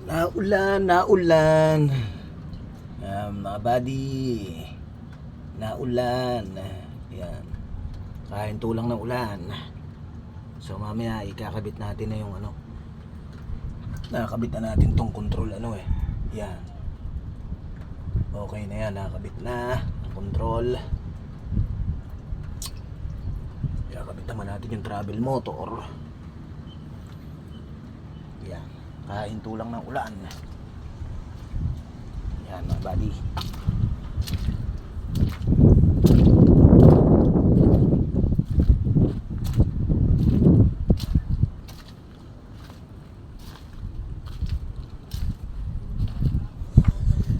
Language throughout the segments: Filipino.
Naulan, naulan. Mga buddy. Naulan. Yan. Kain tulang ng ulan. So mamaya ikakabit natin na yung ano. Nakakabit na natin tong control Yan. Okay na yan, nakakabit na ang control. Ikakabit naman natin yung travel motor. Yan. Kain tulang ng ulan. Yan mga buddy.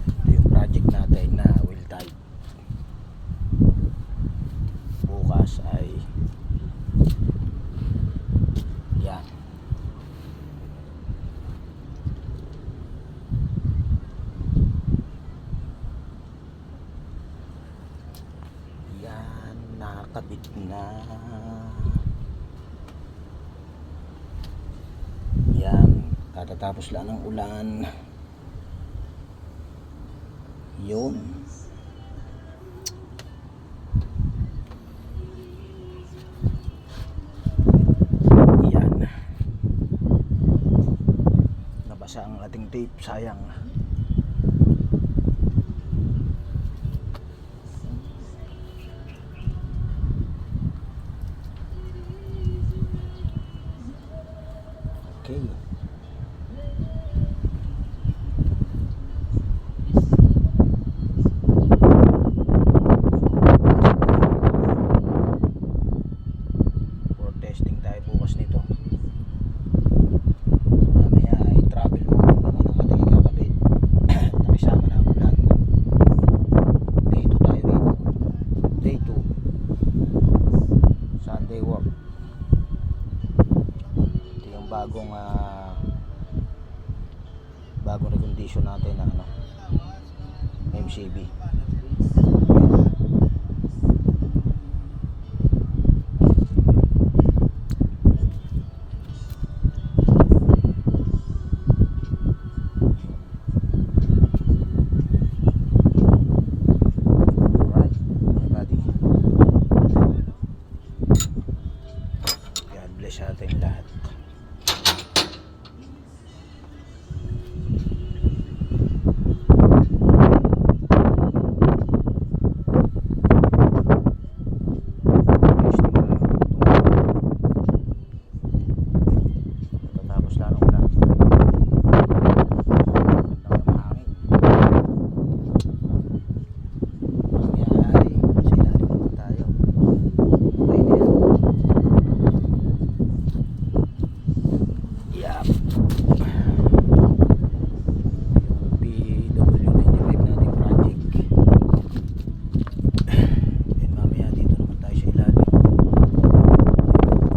Ito yung project natin na wheel type. Bukas ay yan. Yan, nakakabit na. Yan, katatapos lang ng ulan. Yun. Yan. Nabasa ang ating tape, sayang. Okay. For testing tayo bukas nito. Mamaya ay travel mode naman ang ating ikakabit. Nakisama na ang ulan. Day 2 tayo rito. Day 2. Sunday work. Bagong recondition natin na MCB. Alright, everybody. God bless ating lahat.